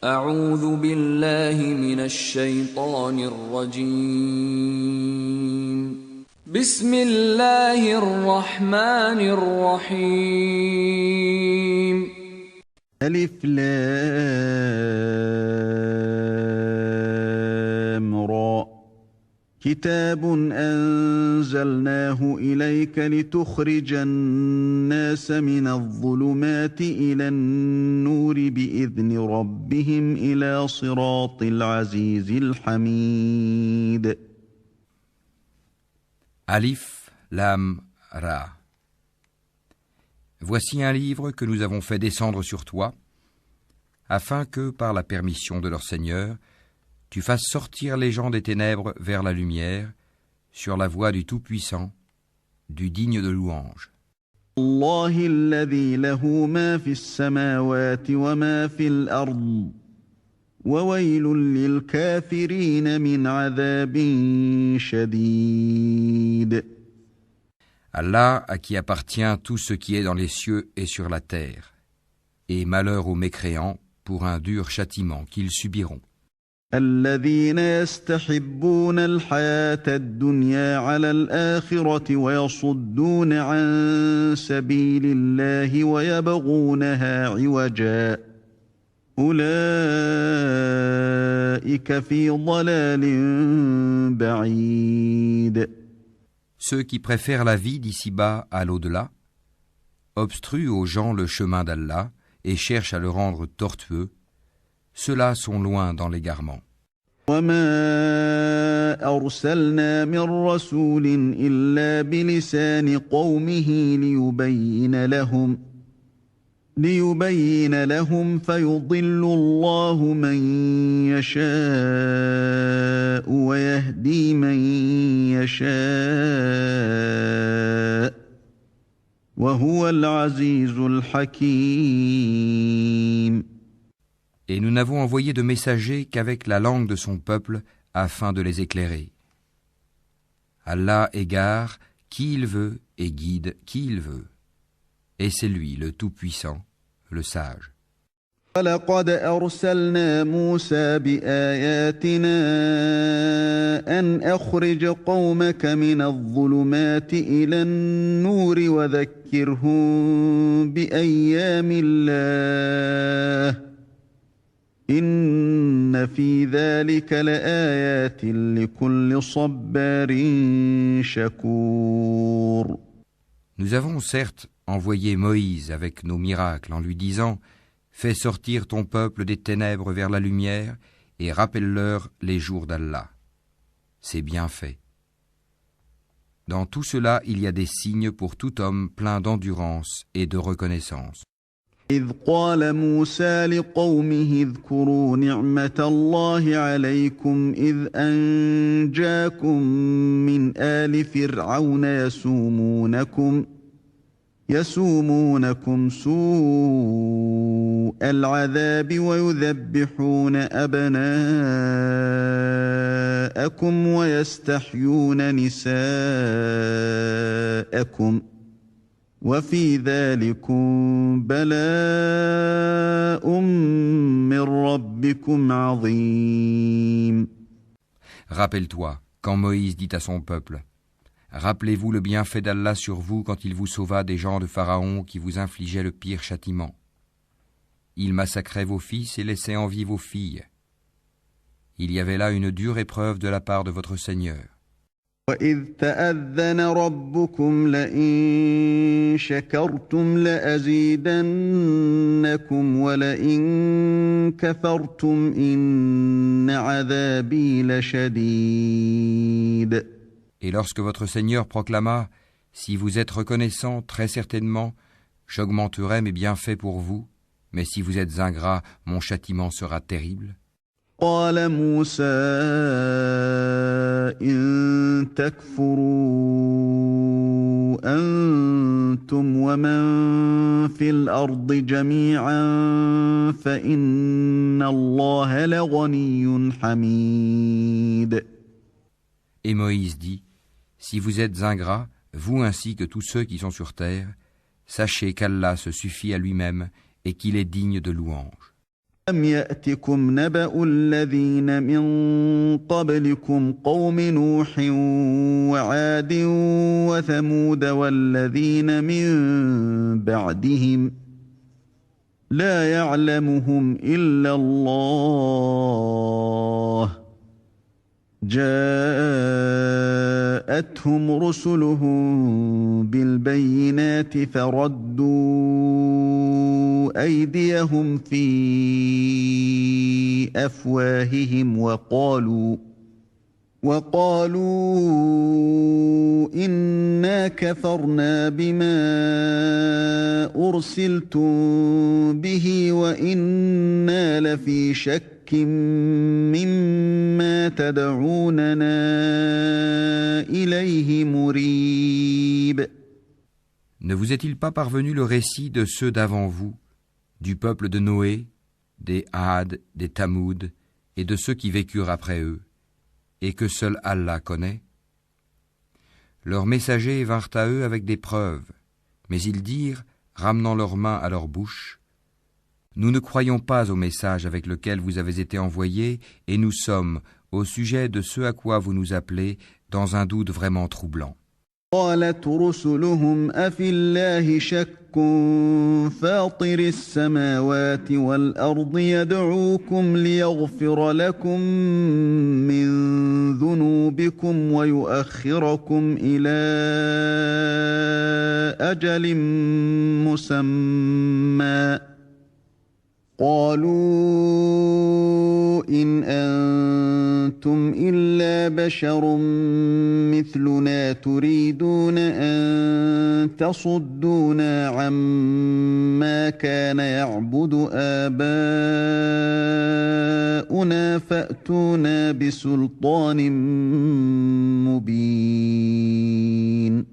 أعوذ بالله من الشيطان الرجيم بسم الله الرحمن الرحيم ألف لام را كتاب أنزلناه إليك لتخرج الناس من الظلمات إلى النور بإذن ربهم إلى صراط العزيز الحميد. Alif, Lam, Ra. Voici un livre que nous avons fait descendre sur toi, afin que, par la permission de leur Seigneur, tu fasses sortir les gens des ténèbres vers la lumière, sur la voie du Tout-Puissant, du digne de louange. الله الذي له ما في السماوات وما في الأرض وويل للكافرين من عذاب شديد. Allah, à qui appartient tout ce qui est dans les cieux et sur la terre, et malheur aux mécréants pour un dur châtiment qu'ils subiront. الذين يستحبون الحياة الدنيا على الآخرة ويصدون عن سبيل الله ويبغونها عوجا أولئك في ضلال بعيد. Ceux qui préfèrent la vie d'ici-bas à l'au-delà, obstruent aux gens le chemin d'Allah et cherchent à le rendre tortueux, ceux-là sont loin dans l'égarement. وما أرسلنا من رسول إلا بلسان قومه ليبين لهم فيضل الله من يشاء ويهدي من يشاء وهو العزيز الحكيم. Et nous n'avons envoyé de messagers qu'avec la langue de son peuple afin de les éclairer. Allah égare qui il veut et guide qui il veut. Et c'est lui le Tout-Puissant, le Sage. وَلَقَدْ أَرْسَلْنَا مُوسَى بِآيَاتِنَا أَنْ أَخْرِجْ قَوْمَكَ مِنَ الظُّلُمَاتِ إِلَى النُّورِ وَذَكِّرْهُم بِأَيَّامِ اللَّهِ إِنَّ فِي ذَلِكَ لَآيَاتٍ لِكُلِّ صَبَّارٍ شَكُورٍ. Nous avons certes envoyé Moïse avec nos miracles en lui disant « Fais sortir ton peuple des ténèbres vers la lumière et rappelle-leur les jours d'Allah. » C'est bien fait. Dans tout cela, il y a des signes pour tout homme plein d'endurance et de reconnaissance. إذ قال موسى لقومه اذكروا نعمة الله عليكم إذ أنجاكم من آل فرعون يسومونكم سوء العذاب ويذبحون أبناءكم ويستحيون نساءكم وفي ذلكم بلاء من ربكم عظيم. Rappelle-toi, quand Moïse dit à son peuple « Rappelez-vous le bienfait d'Allah sur vous quand il vous sauva des gens de Pharaon qui vous infligeaient le pire châtiment. Il massacrait vos fils et laissait en vie vos filles. Il y avait là une dure épreuve de la part de votre Seigneur. وَإِذْ تَأَذَّنَ رَبُّكُمْ لَئِن شَكَرْتُمْ لَأَزِيدَنَّكُمْ وَلَئِن كَفَرْتُمْ إِنَّ عَذَابِي لَشَدِيدٌ. Et lorsque votre Seigneur proclama « Si vous êtes reconnaissant, très certainement, j'augmenterai mes bienfaits pour vous, mais si vous êtes ingrat, mon châtiment sera terrible. » قال موسى إن تكفروا أنتم ومن في الأرض جميعا فإن الله لغني حميد. Et Moïse dit, si vous êtes ingrats, vous ainsi que tous ceux qui sont sur terre, sachez qu'Allah se suffit à lui-même et qu'il est digne de louange. أَلَمْ يَأْتِكُمْ نَبَأُ الَّذِينَ مِن قَبْلِكُمْ قَوْمِ نُوحٍ وَعَادٍ وَثَمُودَ وَالَّذِينَ مِن بَعْدِهِمْ لَا يَعْلَمُهُمْ إِلَّا اللَّهُ جاءتهم رسلهم بالبينات فردوا أيديهم في أفواههم وقالوا إنا كفرنا بما أرسلتم به وإنا لفي شك مما تدعوننا إليه مريب. Ne vous est-il pas parvenu le récit de ceux d'avant vous, du peuple de Noé, des Had, des Tamoud, et de ceux qui vécurent après eux, et que seul Allah connaît? Leurs messagers vinrent à eux avec des preuves, mais ils dirent, ramenant leurs mains à leur bouche, nous ne croyons pas au message avec lequel vous avez été envoyés, et nous sommes, au sujet de ce à quoi vous nous appelez, dans un doute vraiment troublant. قالت رسلهم أفي الله شك فاطر السماوات والأرض يدعوكم ليغفر لكم من ذنوبكم ويؤخركم إلى أجل مسمى قالوا إن أنتم إلا بشر مثلنا تريدون أن تصدونا عما كان يعبد آباؤنا فأتونا بسلطان مبين.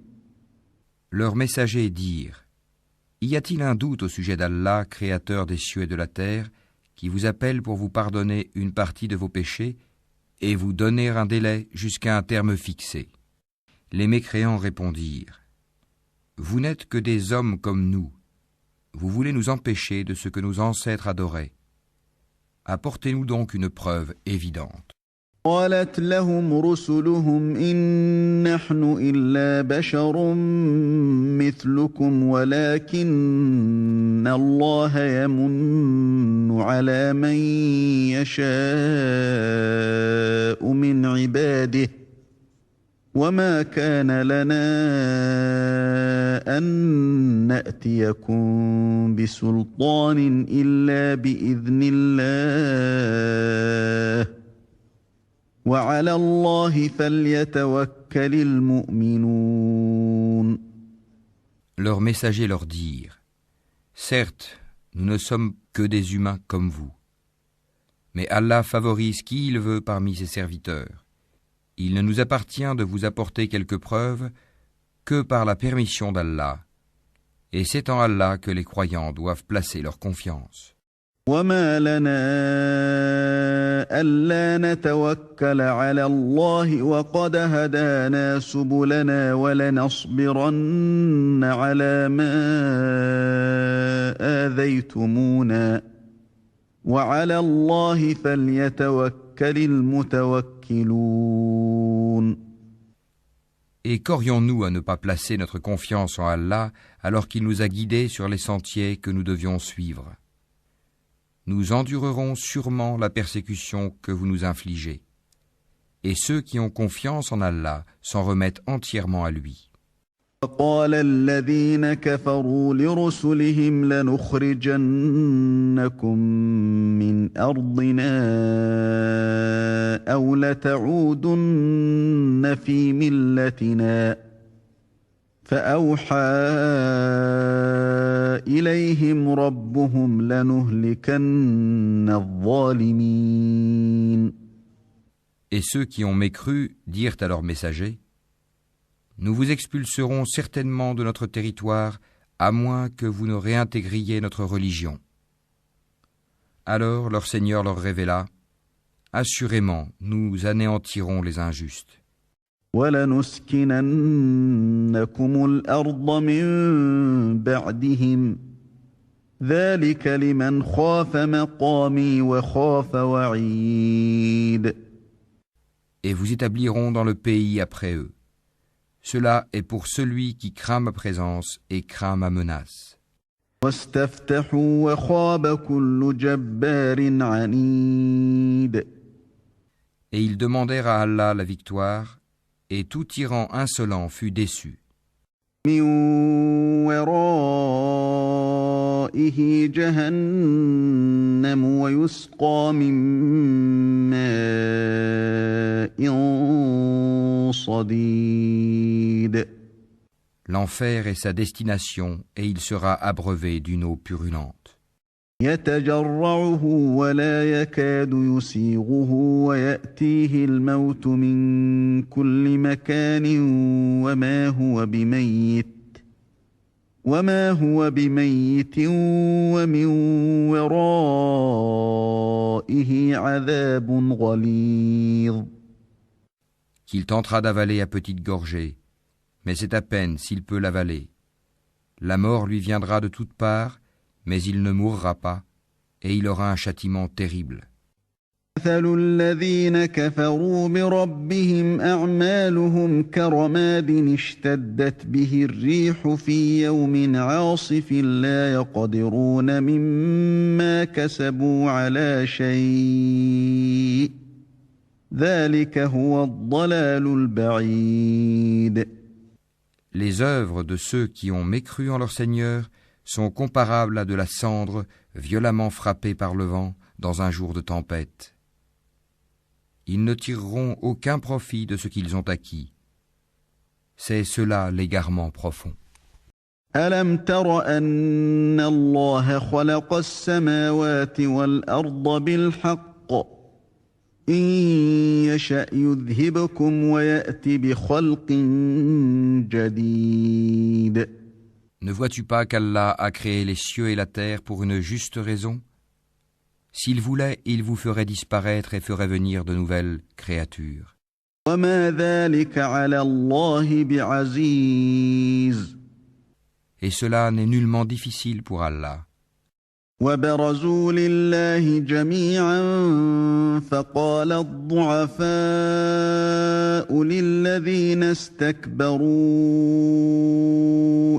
Leurs messagers dirent, y a-t-il un doute au sujet d'Allah, créateur des cieux et de la terre, qui vous appelle pour vous pardonner une partie de vos péchés et vous donner un délai jusqu'à un terme fixé? Les mécréants répondirent, vous n'êtes que des hommes comme nous. Vous voulez nous empêcher de ce que nos ancêtres adoraient. Apportez-nous donc une preuve évidente. قالت لهم رسلهم إن نحن إلا بشر مثلكم ولكن الله يمن على من يشاء من عباده وما كان لنا أن نأتيكم بسلطان إلا بإذن الله وعلى الله فليتوكل المؤمنون. Leurs messagers leur dirent, certes, nous ne sommes que des humains comme vous, mais Allah favorise qui il veut parmi ses serviteurs. Il ne nous appartient de vous apporter quelques preuves que par la permission d'Allah, et c'est en Allah que les croyants doivent placer leur confiance. وما لنا ألا نتوكل على الله وقد هدانا سبلنا ولنصبرن على ما آذيتمونا وعلى الله فليتوكل المتوكلون. Et qu'aurions-nous à ne pas placer notre confiance en Allah alors qu'il nous a guidés sur les sentiers que nous devions suivre? Nous endurerons sûrement la persécution que vous nous infligez. Et ceux qui ont confiance en Allah s'en remettent entièrement à lui. وقال الذين كفروا لرسلهم لنخرجنكم من أرضنا أو لتعودن في ملتنا فأوحى إليهم ربهم لنهلكن الظالمين. Et ceux qui ont mécru dirent à leurs messagers, nous vous expulserons certainement de notre territoire à moins que vous ne réintégriez notre religion. Alors leur Seigneur leur révéla, assurément nous anéantirons les injustes. وَلَنُسْكِنَنَّكُمُ الْأَرْضَ مِنْ بَعْدِهِمْ ذلك لمن خاف مقامي وخاف وعيد. Et vous établiront dans le pays après eux. Cela est pour celui qui craint ma présence et craint ma menace. واستفتحوا وخاب كل جبار عنيد. Et ils demandèrent à Allah la victoire, et tout tyran insolent fut déçu. من ورائه جهنم ويسقى من ماء صديد. L'enfer est sa destination, et il sera abreuvé d'une eau purulente. يتجرعه ولا يكاد يسيغه ويأتيه الموت من كل مكان وما هو بميت ومن ورائه عذاب غليظ. Qu'il tentera d'avaler à petite gorgée, mais c'est à peine s'il peut l'avaler. La mort lui viendra de toutes parts, mais il ne mourra pas, et il aura un châtiment terrible. مثل الذين كفروا بربهم أعمالهم كرماد اشتدت به الريح في يوم عاصف لا يقدرون مما كسبوا على شيء ذلك هو الضلال البعيد. Les œuvres de ceux qui ont mécru en leur Seigneur sont comparables à de la cendre violemment frappée par le vent dans un jour de tempête. Ils ne tireront aucun profit de ce qu'ils ont acquis. C'est cela l'égarement profond. ألم تر أن الله خلق السماوات والأرض بالحق إن يشأ يذهبكم ويأتي بخلق جديد. Ne vois-tu pas qu'Allah a créé les cieux et la terre pour une juste raison ? S'il voulait, il vous ferait disparaître et ferait venir de nouvelles créatures. وما ذلك على الله بعزيز. Et cela n'est nullement difficile pour Allah. وبرزوا لله جميعا فقال الضعفاء للذين استكبروا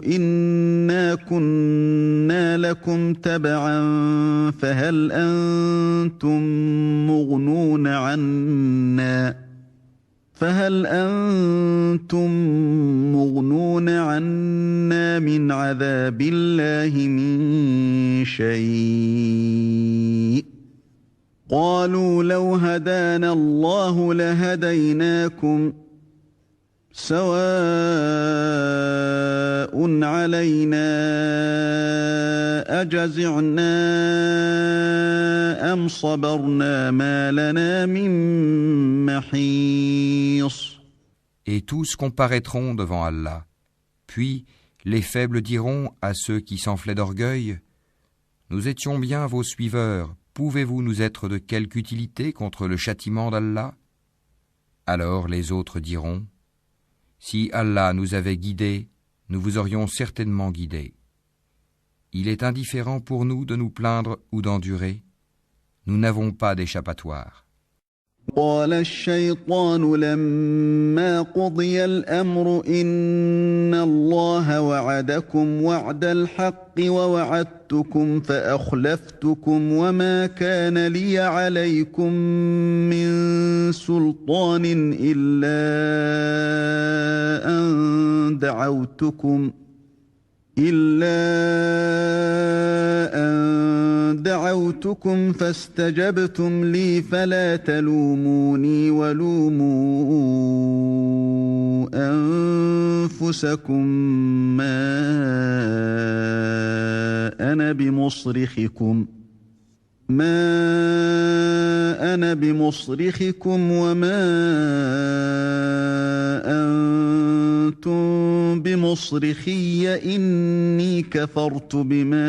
إنا كنا لكم تبعا فهل أنتم مغنون عنا من عذاب الله من شيء قالوا لو هدانا الله لهديناكم سواء علينا أجزعنا أم صبرنا ما لنا من محيص. Et tous comparaîtront devant Allah. Puis les faibles diront à ceux qui s'enflaient d'orgueil : Nous étions bien vos suiveurs, pouvez-vous nous être de quelque utilité contre le châtiment d'Allah ? Alors les autres diront : Si Allah nous avait guidés, nous vous aurions certainement guidés. Il est indifférent pour nous de nous plaindre ou d'endurer. Nous n'avons pas d'échappatoire. قال الشيطان لما قضي الأمر إن الله وعدكم وعد الحق ووعدتكم فأخلفتكم وما كان لي عليكم من سلطان إلا أن دعوتكم فاستجبتم لي فلا تلوموني ولوموا أنفسكم ما أنا بمصرخكم وما أنتم بمصرخي إني كفرت بما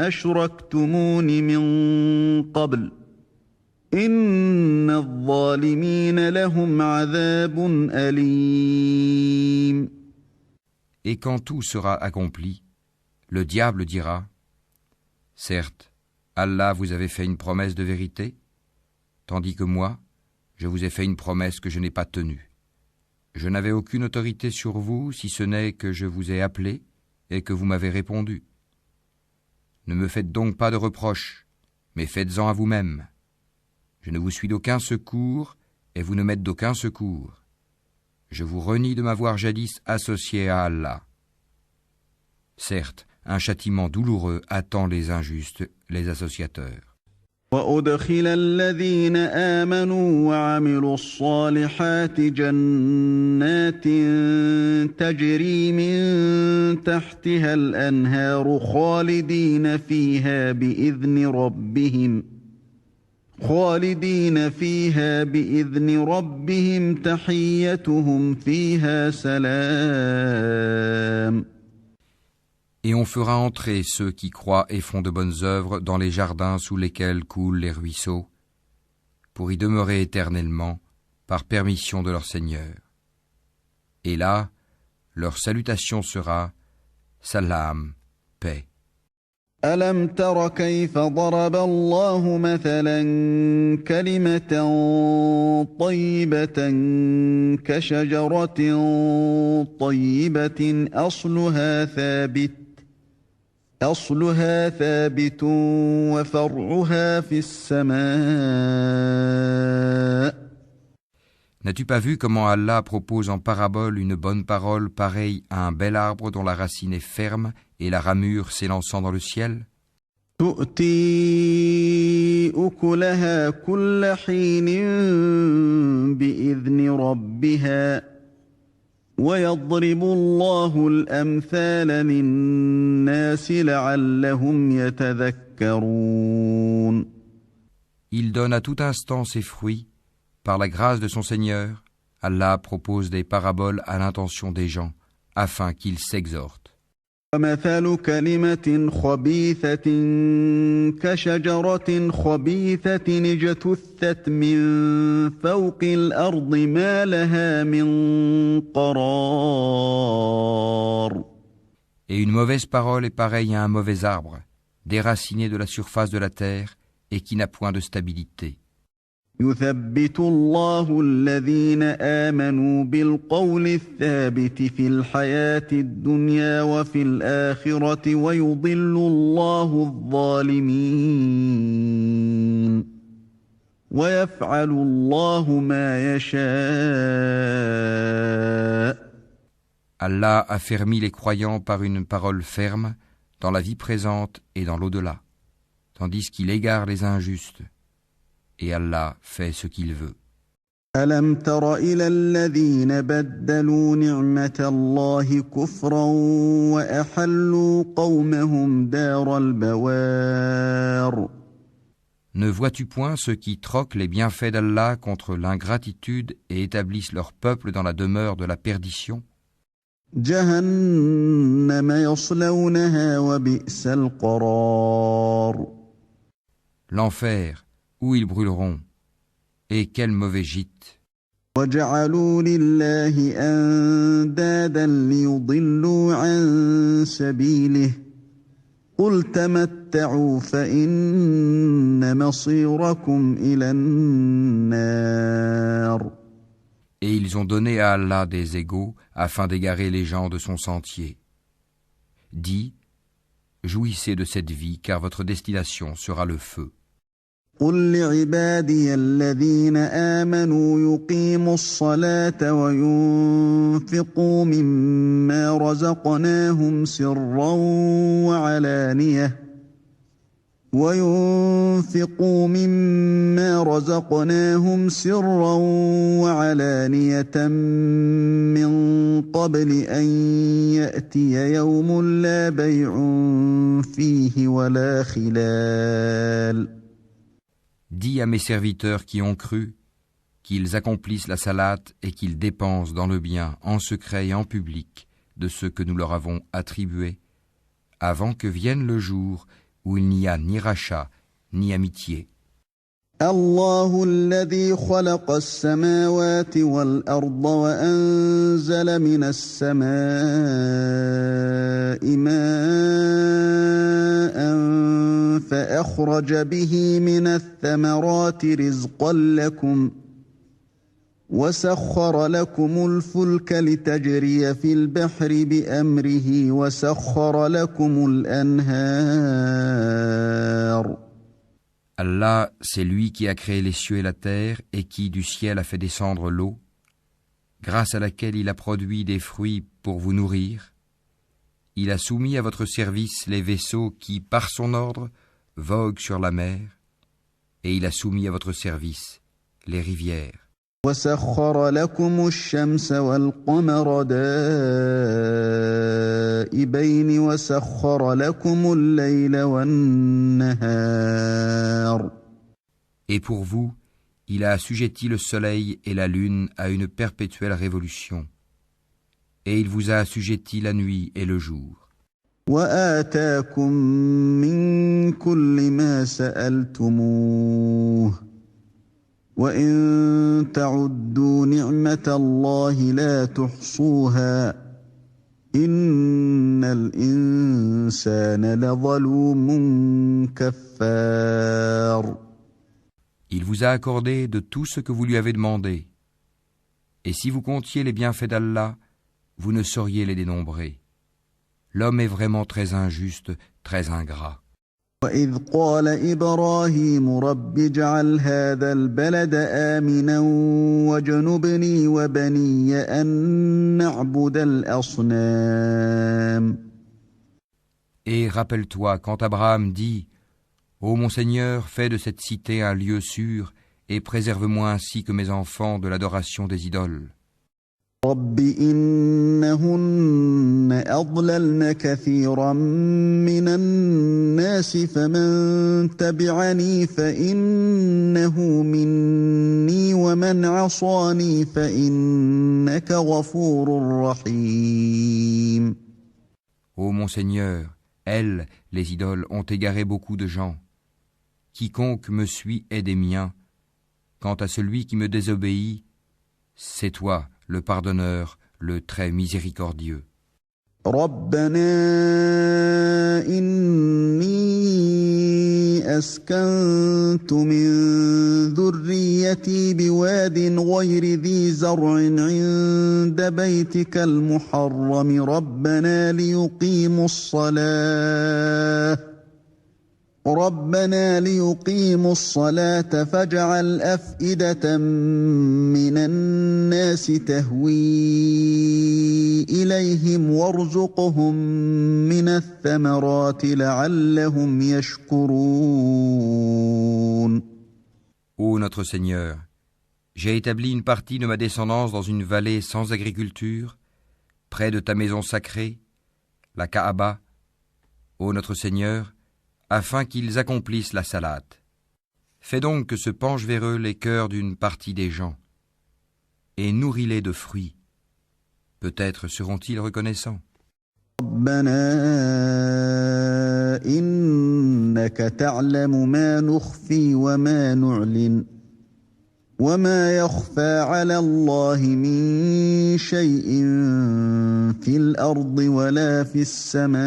أشركتمون من قبل إن الظالمين لهم عذاب أليم. Et quand tout sera accompli, Le diable dira : certes, Allah vous avait fait une promesse de vérité, tandis que moi, je vous ai fait une promesse que je n'ai pas tenue. Je n'avais aucune autorité sur vous, si ce n'est que je vous ai appelé et que vous m'avez répondu. Ne me faites donc pas de reproches, mais faites-en à vous-même. Je ne vous suis d'aucun secours, et vous ne m'êtes d'aucun secours. Je vous renie de m'avoir jadis associé à Allah. Certes, un châtiment douloureux attend les injustes, les associateurs. وأدخل الذين آمنوا وعملوا الصالحات جنات تجري من تحتها الأنهار خالدين فيها بإذن ربهم تحيتهم فيها سلام. Et on fera entrer ceux qui croient et font de bonnes œuvres dans les jardins sous lesquels coulent les ruisseaux, pour y demeurer éternellement, par permission de leur Seigneur. Et là, leur salutation sera « Salam, paix ». ألم تر كيف ضرب الله مثلا كلمة طيبة كشجرة طيبة أصلها ثابت وفرعها في السماء. N'as-tu pas vu comment Allah propose en parabole une bonne parole pareille à un bel arbre dont la racine est ferme et la ramure s'élançant dans le ciel ? تؤتي أكلها كل حين بإذن ربها ويضرب الله الأمثال للناس لعلهم يتذكرون. Il donne à tout instant ses fruits. Par la grâce de son Seigneur, Allah propose des paraboles à l'intention des gens, afin qu'ils s'exhortent. ومثل كلمة خبيثة كشجرة خبيثة اجتثت من فوق الأرض ما لها من قرار. Et une mauvaise parole est pareille à un mauvais arbre, déraciné de la surface de la terre et qui n'a point de stabilité. يثبت الله الذين آمنوا بالقول الثابت في الحياة الدنيا وفي الآخرة ويضل الله الظالمين ويفعل الله ما يشاء. Allah affermit les croyants par une parole ferme dans la vie présente et dans l'au-delà, tandis qu'il égare les injustes. Et Allah fait ce qu'il veut. ألم تر إلى الذين بدلوا نعمة الله كفرا وأحلوا قومهم دار البوار. Ne vois-tu point ceux qui troquent les bienfaits d'Allah contre l'ingratitude et établissent leur peuple dans la demeure de la perdition ? جهنم يصلونها وبئس القرار. L'enfer, où ils brûleront, et quel mauvais gîte. وجعلوا لله أندادا ليضلوا عن سبيله قل تمتعوا فإن مصيركم إلى النار. Et ils ont donné à Allah des égaux afin d'égarer les gens de son sentier. Dis, jouissez de cette vie car votre destination sera le feu. قل لعبادي الذين آمنوا يقيموا الصلاة وينفقوا مما رزقناهم سرا وعلانية من قبل أن يأتي يوم لا بيع فيه ولا خلال. Dis à mes serviteurs qui ont cru qu'ils accomplissent la salate et qu'ils dépensent dans le bien, en secret et en public, de ce que nous leur avons attribué, avant que vienne le jour où il n'y a ni rachat, ni amitié. الله الذي خلق السماوات والأرض وأنزل من السماء ماء فأخرج به من الثمرات رزقا لكم وسخر لكم الفلك لتجري في البحر بأمره وسخر لكم الأنهار. Allah, c'est lui qui a créé les cieux et la terre et qui du ciel a fait descendre l'eau, grâce à laquelle il a produit des fruits pour vous nourrir. Il a soumis à votre service les vaisseaux qui, par son ordre, voguent sur la mer, et il a soumis à votre service les rivières. وسخر لكم الشمس والقمر دائبين وسخر لكم الليل والنهار. Et pour vous, il a assujetti le soleil et la lune à une perpétuelle révolution. Et il vous a assujetti la nuit et le jour. وآتاكم من كل ما سألتموه وإن تعدوا نعمة الله لا تحصوها إن الإنسان لظلوم كفار. Il vous a accordé de tout ce que vous lui avez demandé. Et si vous comptiez les bienfaits d'Allah, vous ne sauriez les dénombrer. L'homme est vraiment très injuste, très ingrat. وإذ قال إبراهيم رب اجعل هذا البلد آمنا وجنبني وبني أن نعبد الأصنام. Et rappelle-toi quand Abraham dit « Ô mon Seigneur, fais de cette cité un lieu sûr et préserve-moi ainsi que mes enfants de l'adoration des idoles. » رب إنهن أضللن كثيرا من الناس فمن تبعني فإنه مني ومن عصاني فإنك غفور رحيم. Ô mon Seigneur, elles, les idoles, ont égaré beaucoup de gens. Quiconque me suit est des miens. Quant à celui qui me désobéit, c'est toi, le pardonneur, le très miséricordieux. ربنا إني أسكنت من ذريتي بواد غير ذي زرع عند بيتك المحرم ربنا ليقيموا الصلاة فاجعل أفئدة من الناس تهوي إليهم وارزقهم من الثمرات لعلهم يشكرون. Ô notre Seigneur, j'ai établi une partie de ma descendance dans une vallée sans agriculture, près de ta maison sacrée, la Kaaba. Ô notre Seigneur, afin qu'ils accomplissent la salate. Fais donc que se penchent vers eux les cœurs d'une partie des gens, et nourris-les de fruits. Peut-être seront-ils reconnaissants. ربنا إنك تعلم ما نخفي وما نعلن وما يخفى على الله من شيء في الأرض ولا في السماء.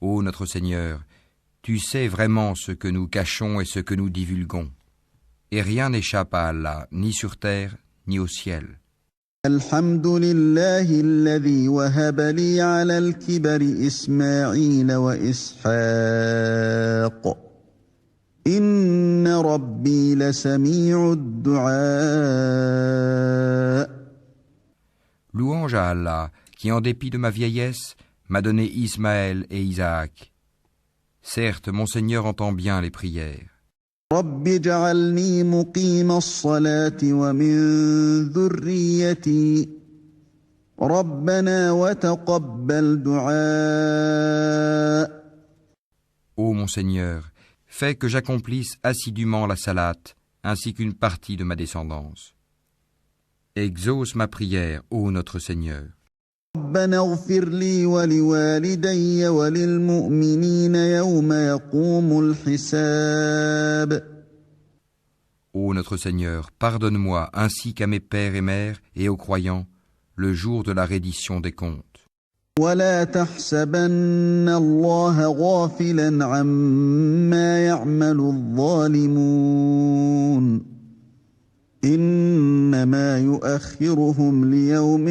Ô notre Seigneur, tu sais vraiment ce que nous cachons et ce que nous divulguons. Et rien n'échappe à Allah, ni sur terre, ni au ciel. الحمد لله الذي وهب لي على الكبر إسماعيل وإسحاق إن ربي لسميع الدعاء. Louange à Allah, qui en dépit de ma vieillesse, m'a donné Ismaël et Isaac. Certes, mon Seigneur entend bien les prières. رب اجعلني مقيم الصلاة ومن ذريتي ربنا وتقبل دعاء. Ô mon Seigneur, fais que j'accomplisse assidûment la salate, ainsi qu'une partie de ma descendance. Exauce ma prière, ô notre Seigneur. ربنا اغفر لي ولوالدي وللمؤمنين يوم يقوم الحساب. Ô notre Seigneur, pardonne-moi ainsi qu'à mes pères et mères et aux croyants le jour de la reddition des comptes. ولا تحسبن الله غافلا عما يعمل الظالمون إنما يؤخرهم ليوم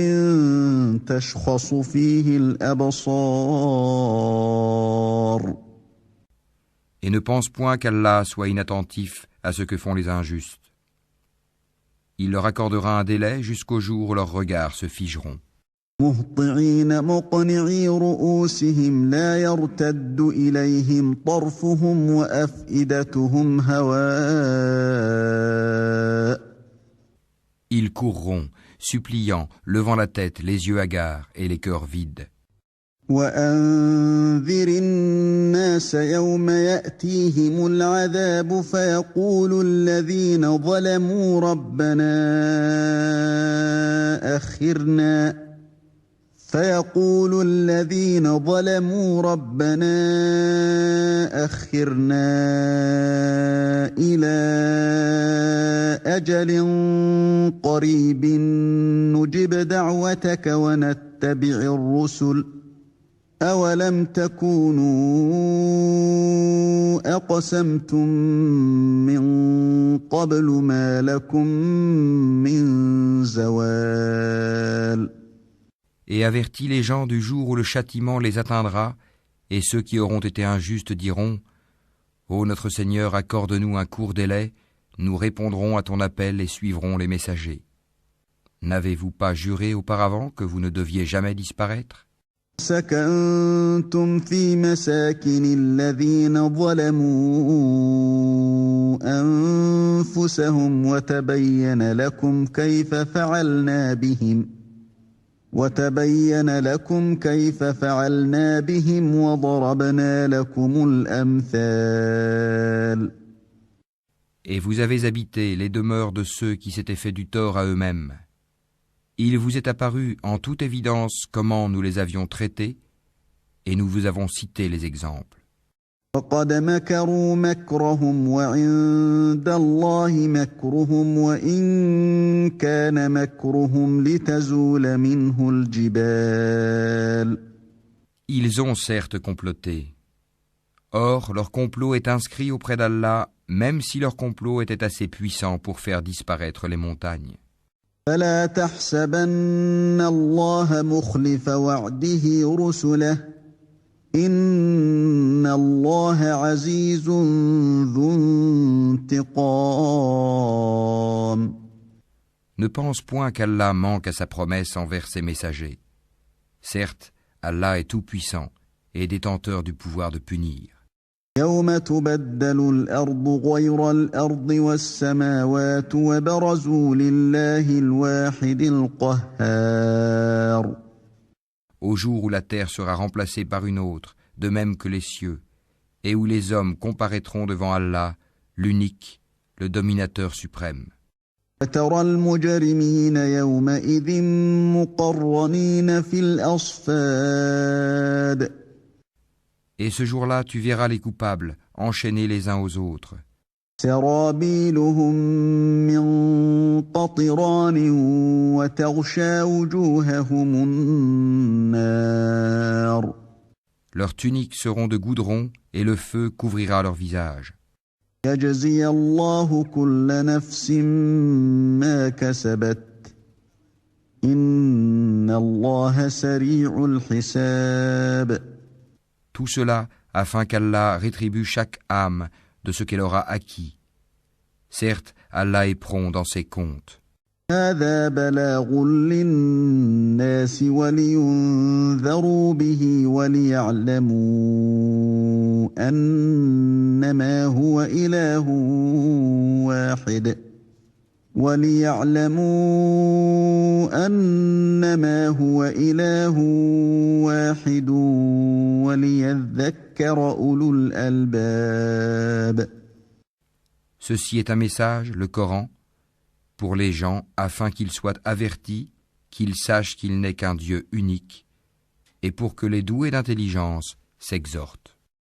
تشخص فيه الأبصار. Et ne pense point qu'Allah soit inattentif à ce que font les injustes. Il leur accordera un délai jusqu'au jour où leurs regards se figeront. مهطعين مقنعي رؤوسهم لا يرتد إليهم طرفهم وأفئدتهم هواء. Ils courront, suppliant, levant la tête, les yeux hagards et les cœurs vides. وأنذر الناس يوم يأتيهم العذاب فيقول الذين ظلموا ربنا أخرنا إلى أجل قريب نجب دعوتك ونتبع الرسل أولم تكونوا أقسمتم من قبل ما لكم من زوال. Et avertis les gens du jour où le châtiment les atteindra, et ceux qui auront été injustes diront : Ô notre Seigneur, accorde-nous un court délai, nous répondrons à ton appel et suivrons les messagers. N'avez-vous pas juré auparavant que vous ne deviez jamais disparaître ? سكنتم في مساكن الذين ظلموا أنفسهم وتبين لكم كيف فعلنا بهم وضربنا لكم الأمثال. Et vous avez habité les demeures de ceux qui s'étaient fait du tort à eux-mêmes. Il vous est apparu en toute évidence comment nous les avions traités, et nous vous avons cité les exemples. وقد مكروا مكرهم وعند الله مكرهم وإن كان مكرهم لتزول منه الجبال. Ils ont certes comploté. Or, leur complot est inscrit auprès d'Allah, même si leur complot était assez puissant pour faire disparaître les montagnes. فلا تحسبن الله مخلف وعده رسله إن الله عزيز ذو انتقام. Ne pense point qu'Allah manque à sa promesse envers ses messagers. Certes, Allah est tout-puissant et détenteur du pouvoir de punir. يوم تبدل الأرض غير الأرض والسماوات وبرزوا لله الواحد القهار. Au jour où la terre sera remplacée par une autre, de même que les cieux, et où les hommes comparaîtront devant Allah, l'unique, le dominateur suprême. فترى المجرمين يومئذ مقرنين في الأصفاد. Et ce jour-là, tu verras les coupables enchaînés les uns aux autres. سرابيلهم من قطران وتغشى وجوههم النار. Leurs tuniques seront de goudron et le feu couvrira leur visage. يجزي الله كل نفس ما كسبت إن الله سريع الحساب. Tout cela afin qu'Allah rétribue chaque âme de ce qu'elle aura acquis. Certes, Allah est prompt dans ses comptes. هذا بلاغ للناس ولينذروا به وليعلموا أنما هو إله واحد وليذكر أولو الألباب. Ceci est un message, le Coran, pour les gens afin qu'ils soient avertis qu'ils sachent qu'il n'est qu'un Dieu unique, et pour que les doués d'intelligence s'exhortent.